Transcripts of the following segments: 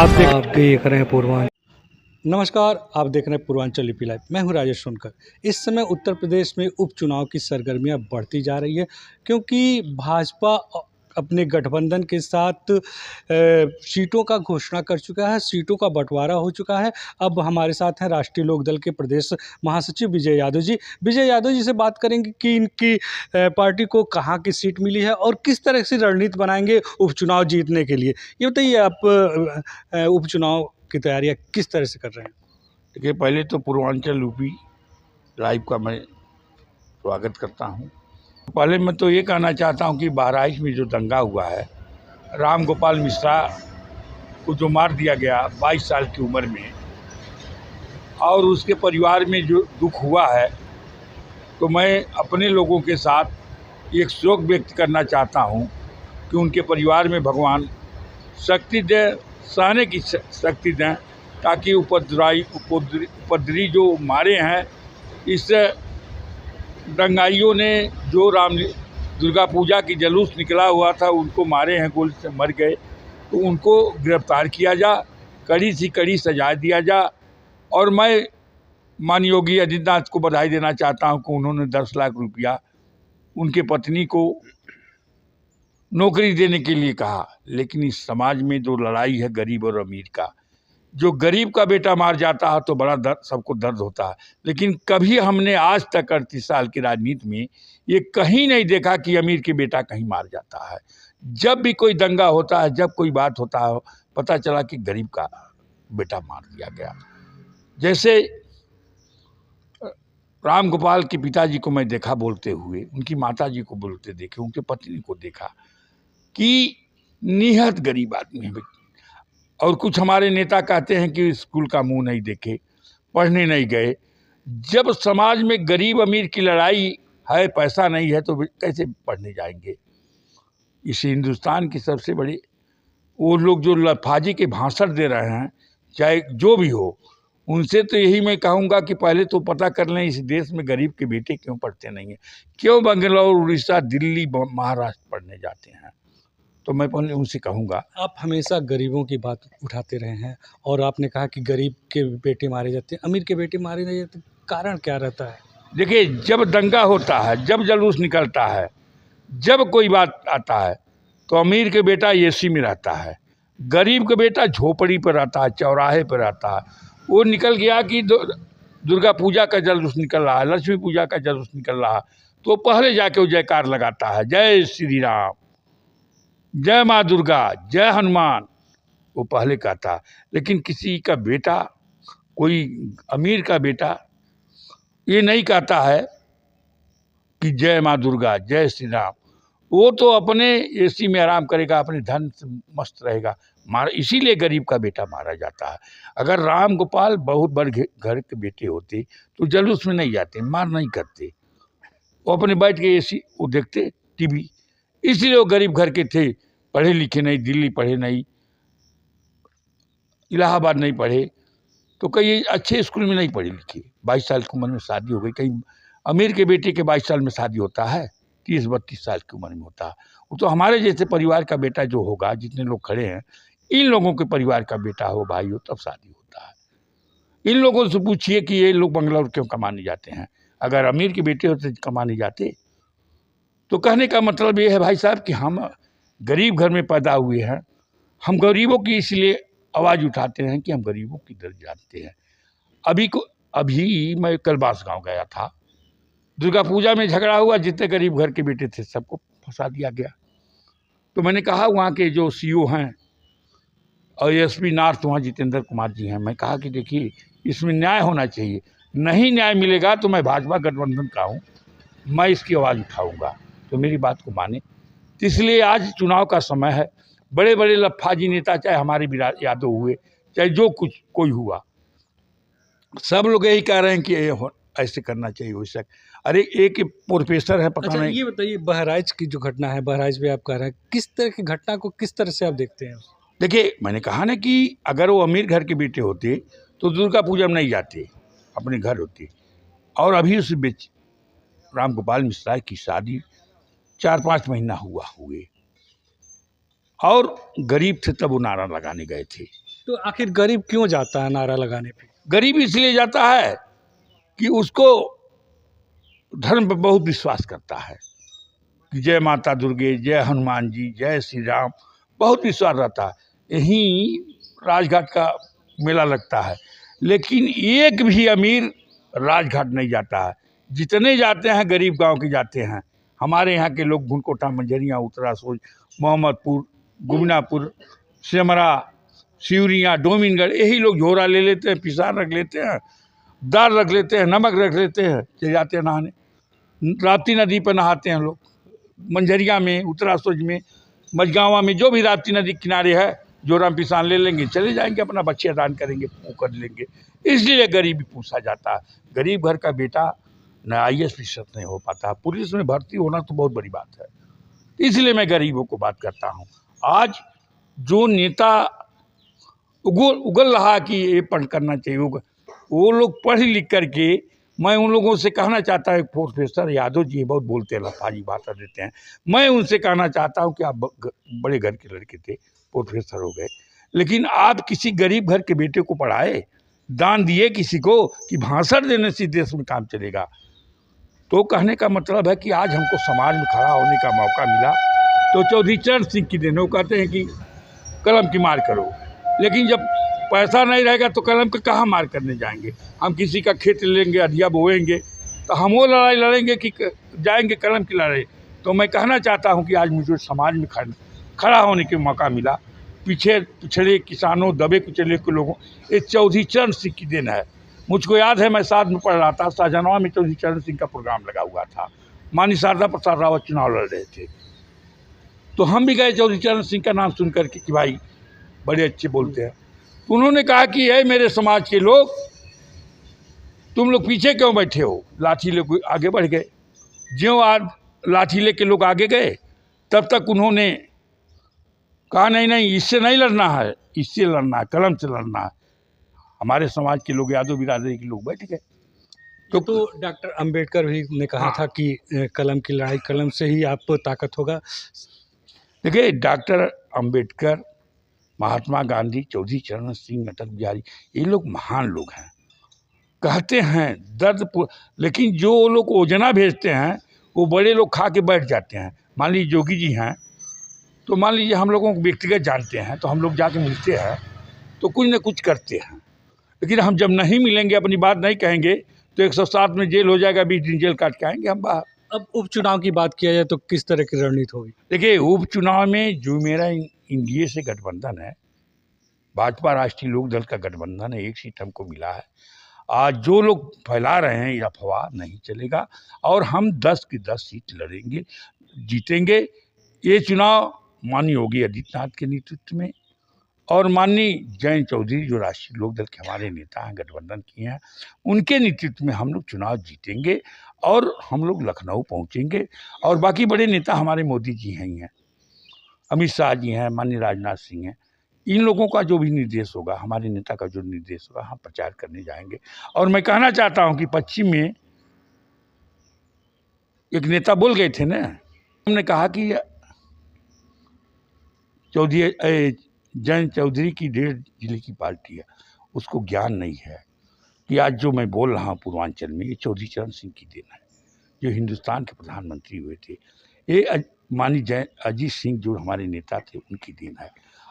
आप देख रहे हैं पूर्वांचल। नमस्कार, आप देख रहे हैं पूर्वांचल लिपि लाइव। मैं हूं राजेश सोनकर। इस समय उत्तर प्रदेश में उपचुनाव की सरगर्मियां बढ़ती जा रही है, क्योंकि भाजपा अपने गठबंधन के साथ सीटों का घोषणा कर चुका है, सीटों का बंटवारा हो चुका है। अब हमारे साथ हैं राष्ट्रीय लोकदल के प्रदेश महासचिव विजय यादव जी। विजय यादव जी से बात करेंगे कि इनकी पार्टी को कहाँ की सीट मिली है और किस तरह से रणनीति बनाएंगे उपचुनाव जीतने के लिए। ये बताइए, आप उपचुनाव की तैयारियां किस तरह से कर रहे हैं? देखिए, पहले तो पूर्वांचल यूपी लाइव का मैं स्वागत करता हूं। पहले मैं तो ये कहना चाहता हूं कि बहराइच में जो दंगा हुआ है, राम गोपाल मिश्रा को जो मार दिया गया 22 साल की उम्र में, और उसके परिवार में जो दुख हुआ है, तो मैं अपने लोगों के साथ एक शोक व्यक्त करना चाहता हूं कि उनके परिवार में भगवान शक्ति दें, सहने की शक्ति दें, ताकि उपद्रवी जो मारे हैं, इस दंगाइयों ने जो दुर्गा पूजा की जुलूस निकला हुआ था, उनको मारे हैं, गोली से मर गए, तो उनको गिरफ्तार किया जा, कड़ी से कड़ी सजा दिया जा। और मैं माननीय योगी आदित्यनाथ को बधाई देना चाहता हूं कि उन्होंने 10 लाख रुपया उनके पत्नी को नौकरी देने के लिए कहा। लेकिन इस समाज में जो लड़ाई है गरीब और अमीर का, जो गरीब का बेटा मार जाता है तो बड़ा दर्द, सबको दर्द होता है। लेकिन कभी हमने आज तक 38 साल की राजनीति में ये कहीं नहीं देखा कि अमीर के बेटा कहीं मार जाता है। जब भी कोई दंगा होता है, जब कोई बात होता है, पता चला कि गरीब का बेटा मार दिया गया। जैसे राम गोपाल के पिताजी को मैं देखा बोलते हुए, उनकी माताजी को बोलते देखे, उनके पत्नी को देखा कि निहत गरीब आदमी है। और कुछ हमारे नेता कहते हैं कि स्कूल का मुंह नहीं देखे, पढ़ने नहीं गए। जब समाज में गरीब अमीर की लड़ाई है, पैसा नहीं है, तो कैसे पढ़ने जाएंगे? इस हिंदुस्तान की सबसे बड़ी वो लोग जो लफाजी के भाषण दे रहे हैं, चाहे जो भी हो, उनसे तो यही मैं कहूँगा कि पहले तो पता कर लें इस देश में गरीब के बेटे क्यों पढ़ते नहीं हैं, क्यों बंगलौर, उड़ीसा, दिल्ली, महाराष्ट्र पढ़ने जाते हैं। तो मैं पहले उनसे कहूँगा। आप हमेशा गरीबों की बात उठाते रहे हैं और आपने कहा कि गरीब के बेटे मारे जाते हैं, अमीर के बेटे मारे नहीं जाते, कारण क्या रहता है? देखिए, जब दंगा होता है, जब जुलूस निकलता है, जब कोई बात आता है, तो अमीर के बेटा एसी में रहता है, गरीब का बेटा झोपड़ी पर रहता है, चौराहे पर रहता है। वो निकल गया कि दुर्गा पूजा का जुलूस निकल रहा है, लक्ष्मी पूजा का जुलूस निकल रहा है, तो पहले जाके वो जयकार लगाता है, जय श्री राम, जय माँ दुर्गा, जय हनुमान, वो पहले कहता। लेकिन किसी का बेटा, कोई अमीर का बेटा ये नहीं कहता है कि जय माँ दुर्गा, जय श्री राम। वो तो अपने एसी में आराम करेगा, अपने धन से मस्त रहेगा। इसीलिए गरीब का बेटा मारा जाता है। अगर राम गोपाल बहुत बड़े घर के बेटे होते तो जुलूस में नहीं जाते, मार नहीं करते, वो अपने बैठ के एसी वो देखते, टीवी। इसलिए वो गरीब घर के थे, पढ़े लिखे नहीं, दिल्ली पढ़े नहीं, इलाहाबाद नहीं पढ़े, तो कई अच्छे स्कूल में नहीं पढ़े लिखे। 22 साल की उम्र में शादी हो गई। कहीं अमीर के बेटे के 22 साल में शादी होता है? 30-32 साल की उम्र में होता है। वो तो हमारे जैसे परिवार का बेटा जो होगा, जितने लोग खड़े हैं, इन लोगों के परिवार का बेटा हो, भाई हो, तब शादी होता है। इन लोगों से पूछिए कि ये लोग बंगलौर क्यों कमाने जाते हैं। अगर अमीर के बेटे होते कमाने जाते। तो कहने का मतलब ये है भाई साहब कि हम गरीब घर में पैदा हुए हैं, हम गरीबों की इसलिए आवाज़ उठाते हैं कि हम गरीबों की दर्द जानते हैं। अभी मैं कल बांसगांव गया था, दुर्गा पूजा में झगड़ा हुआ, जितने गरीब घर के बेटे थे सबको फंसा दिया गया। तो मैंने कहा वहाँ के जो सीओ हैं और एसपी नॉर्थ वहाँ जितेंद्र कुमार जी हैं, मैं कहा कि देखिए, इसमें न्याय होना चाहिए। नहीं न्याय मिलेगा तो मैं भाजपा गठबंधन का हूँ, मैं इसकी आवाज़ उठाऊँगा, तो मेरी बात को माने। तो इसलिए आज चुनाव का समय है। बड़े बड़े लफाजी नेता, चाहे हमारे यादव हुए, चाहे जो कुछ कोई हुआ, सब लोग यही कह रहे हैं कि ऐसे करना चाहिए, वैसे। अरे एक प्रोफेसर है, पता नहीं। ये बताइए, बहराइच की जो घटना है, बहराइच में आप कह रहे हैं, किस तरह की घटना को किस तरह से आप देखते हैं? देखिए, मैंने कहा ना कि अगर वो अमीर घर के बेटे होते तो दुर्गा पूजा में नहीं जाते, अपने घर होते। और अभी उस बीच राम गोपाल मिश्रा की शादी 4-5 महीना हुए, और गरीब थे तब वो नारा लगाने गए थे। तो आखिर गरीब क्यों जाता है नारा लगाने पे? गरीब इसलिए जाता है कि उसको धर्म पर बहुत विश्वास करता है कि जय माता दुर्गे, जय हनुमान जी, जय श्री राम, बहुत विश्वास रहता है। यहीं राजघाट का मेला लगता है, लेकिन एक भी अमीर राजघाट नहीं जाता है। जितने जाते हैं गरीब गांव के जाते हैं। हमारे यहाँ के लोग भुनकोटा, मंझरिया, उत्तरा सोज, मोहम्मदपुर, गुमनापुर, सेमरा, सिवरिया, डोमिनगढ़, यही लोग झोरा ले लेते हैं, पिसार रख लेते हैं, दाल रख लेते हैं, नमक रख लेते हैं, चले जाते हैं नहाने। राप्ती नदी पर नहाते हैं लोग, मंझरिया में, उत्तरासोज में, मझगावा में, जो भी राप्ती नदी किनारे है, जोराम पिसान ले लेंगे, चले जाएंगे, अपना बच्चे दान करेंगे, वो कर लेंगे। इसलिए गरीबी पूछा जाता है। गरीब घर का बेटा न IAS ऑफिसर नहीं हो पाता, पुलिस में भर्ती होना तो बहुत बड़ी बात है। इसलिए मैं गरीबों को बात करता हूँ। आज जो नेता उगल रहा कि ये पढ़ करना चाहिए, वो लोग पढ़ लिख करके, मैं उन लोगों से कहना चाहता हूँ, प्रोफेसर यादव जी बहुत बोलते हैं, लफाजी बातें देते हैं, मैं उनसे कहना चाहता हूँ कि आप बड़े घर के लड़के थे, प्रोफेसर हो गए, लेकिन आप किसी गरीब घर के बेटे को पढ़ाए, दान दिए किसी को, कि भाषण देने से देश में काम चलेगा। तो कहने का मतलब है कि आज हमको समाज में खड़ा होने का मौका मिला, तो चौधरी चरण सिंह की देन। वो कहते हैं कि कलम की मार करो, लेकिन जब पैसा नहीं रहेगा तो कलम का कहाँ मार करने जाएंगे? हम किसी का खेत लेंगे, अधिया बोएंगे, तो हम वो लड़ाई लड़ेंगे कि जाएंगे कलम की लड़ाई? तो मैं कहना चाहता हूँ कि आज मुझे समाज में खड़ा होने का मौका मिला। पिछड़े किसानों, दबे कुचले के लोगों, ये चौधरी चरण सिंह की देन है। मुझको याद है, मैं साथ में पढ़ रहा था, शाहजहां में चौधरी चरण सिंह का प्रोग्राम लगा हुआ था। माननीय शारदा प्रसाद रावत चुनाव लड़ रहे थे, तो हम भी गए चौधरी चरण सिंह का नाम सुन करके कि भाई बड़े अच्छे बोलते हैं। तो उन्होंने कहा कि ये मेरे समाज के लोग, तुम लोग पीछे क्यों बैठे हो? लाठी लेके आगे बढ़ गए। ज्यों आज लाठी लेके लोग आगे गए, तब तक उन्होंने कहा नहीं नहीं, इससे नहीं लड़ना है, इससे लड़ना है, कलम से लड़ना है। हमारे समाज के लोग, यादव बिरादरी के लोग बैठ गए। तो डॉक्टर अंबेडकर भी ने कहा था कि कलम की लड़ाई, कलम से ही आप ताकत होगा। देखिए, डॉक्टर अंबेडकर, महात्मा गांधी, चौधरी चरण सिंह, अटल बिहारी, ये लोग महान लोग हैं। कहते हैं दर्द, लेकिन जो लोग योजना भेजते हैं वो बड़े लोग खा के बैठ जाते हैं। मान लीजिए योगी जी हैं, तो मान लीजिए हम लोगों को व्यक्तिगत जानते हैं, तो हम लोग जाके मिलते हैं तो कुछ न कुछ करते हैं, लेकिन हम जब नहीं मिलेंगे, अपनी बात नहीं कहेंगे, तो 107 में जेल हो जाएगा, 20 दिन जेल काट के आएंगे हम बाहर। अब उपचुनाव की बात किया जाए तो किस तरह की रणनीति होगी? देखिए, उपचुनाव में जो मेरा इंडिया से गठबंधन है, भाजपा राष्ट्रीय लोक दल का गठबंधन है, 1 सीट हमको मिला है। आज जो लोग फैला रहे हैं ये अफवाह नहीं चलेगा, और हम 10 की 10 सीट लड़ेंगे, जीतेंगे। ये चुनाव माननीय योगी आदित्यनाथ के नेतृत्व में और माननीय जयंत चौधरी, जो राष्ट्रीय लोक दल के हमारे नेता हैं, गठबंधन किए हैं, उनके नेतृत्व में हम लोग चुनाव जीतेंगे और हम लोग लखनऊ पहुंचेंगे। और बाकी बड़े नेता हमारे मोदी जी हैं, अमित शाह जी हैं, माननीय राजनाथ सिंह हैं। इन लोगों का जो भी निर्देश होगा, हमारे नेता का जो निर्देश होगा, हम प्रचार करने जाएंगे। और मैं कहना चाहता हूं कि पश्चिम में एक नेता बोल गए थे ना, हमने कहा कि जयंत चौधरी की 1.5 जिले की पार्टी है, उसको ज्ञान नहीं है कि आज जो मैं बोल रहा हूँ पूर्वांचल में, ये चौधरी चरण सिंह की देन है, जो हिंदुस्तान के प्रधानमंत्री हुए थे। ये माननीय अजीत सिंह, जो हमारे नेता थे, उनकी देन है।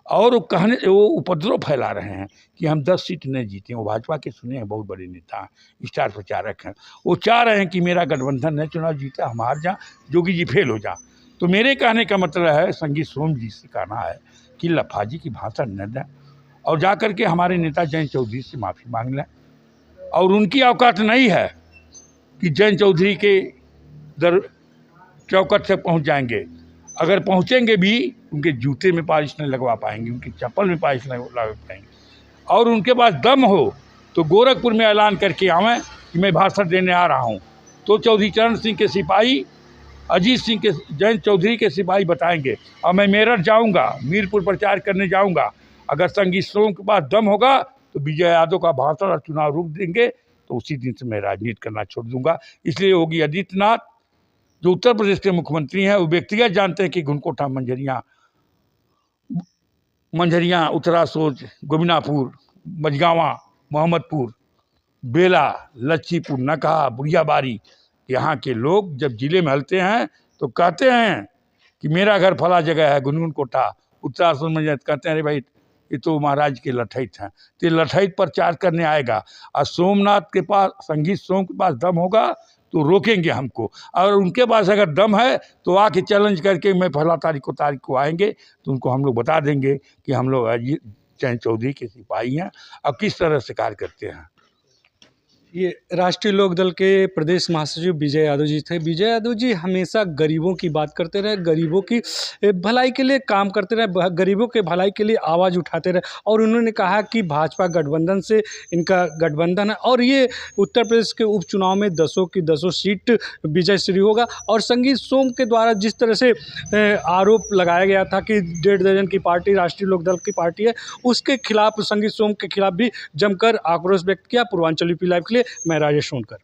और वो उपद्रव फैला रहे हैं कि हम 10 सीट नहीं जीते। वो भाजपा के सुने हैं, बहुत बड़े नेता हैं, स्टार प्रचारक हैं, वो चाह रहे हैं कि मेरा गठबंधन नहीं चुनाव जीता, हम हार जाएं, जोगी जी फेल हो जाए। तो मेरे कहने का मतलब है, संगीत सोम जी से कहना है कि लफाजी की भाषा न दें और जा कर के हमारे नेता जयंत चौधरी से माफ़ी मांग लें। और उनकी औकात नहीं है कि जयंत चौधरी के दर चौकट से पहुंच जाएंगे। अगर पहुंचेंगे भी, उनके जूते में पालिश नहीं लगवा पाएंगे, उनकी चप्पल में पालिश नहीं लगा पाएंगे। और उनके पास दम हो तो गोरखपुर में ऐलान करके आवें कि मैं भाषण देने आ रहा हूं, तो चौधरी चरण सिंह के सिपाही, अजीत सिंह के, जयंत चौधरी के सिपाही बताएंगे। और मैं मेरठ जाऊंगा, मीरपुर प्रचार करने जाऊंगा। अगर संगीत सोम के पास दम होगा तो विजय यादव का भाषण और चुनाव रोक देंगे, तो उसी दिन से मैं राजनीति करना छोड़ दूंगा। इसलिए योगी आदित्यनाथ, जो उत्तर प्रदेश के मुख्यमंत्री हैं, वो व्यक्तिगत जानते हैं कि घुनकोटा, मंझरिया, मंझरिया, उत्तरा सोच, गोबिनापुर, मझगावा, मोहम्मदपुर, बेला, लच्छीपुर, नकहा, बुढ़ियाबारी, यहाँ के लोग जब जिले में हलते हैं तो कहते हैं कि मेरा घर फला जगह है, गुनगुन कोटा, उत्तरासुर में कहते हैं अरे भाई ये तो महाराज के लठैत हैं, तो ये लठैत प्रचार करने आएगा और सोमनाथ के पास, संगीत सोम के पास दम होगा तो रोकेंगे हमको, और उनके पास अगर दम है तो आके चैलेंज करके मैं फला तारीख को आएंगे तो उनको हम लोग बता देंगे कि हम लोग अजीत चंद चौधरी के सिपाही हैं और किस तरह से कार्य करते हैं। ये राष्ट्रीय लोकदल के प्रदेश महासचिव विजय यादव जी थे। विजय यादव जी हमेशा गरीबों की बात करते रहे, गरीबों की भलाई के लिए काम करते रहे, गरीबों के भलाई के लिए आवाज़ उठाते रहे, और उन्होंने कहा कि भाजपा गठबंधन से इनका गठबंधन है और ये उत्तर प्रदेश के उपचुनाव में 10 की 10 सीट विजय श्री होगा। और संगीत सोम के द्वारा जिस तरह से आरोप लगाया गया था कि 1.5 दर्जन की पार्टी राष्ट्रीय लोकदल की पार्टी है, उसके खिलाफ, संगीत सोम के खिलाफ भी जमकर आक्रोश व्यक्त किया। पूर्वांचल यूपी लाइव के लिए मैं राजेश सोनकर।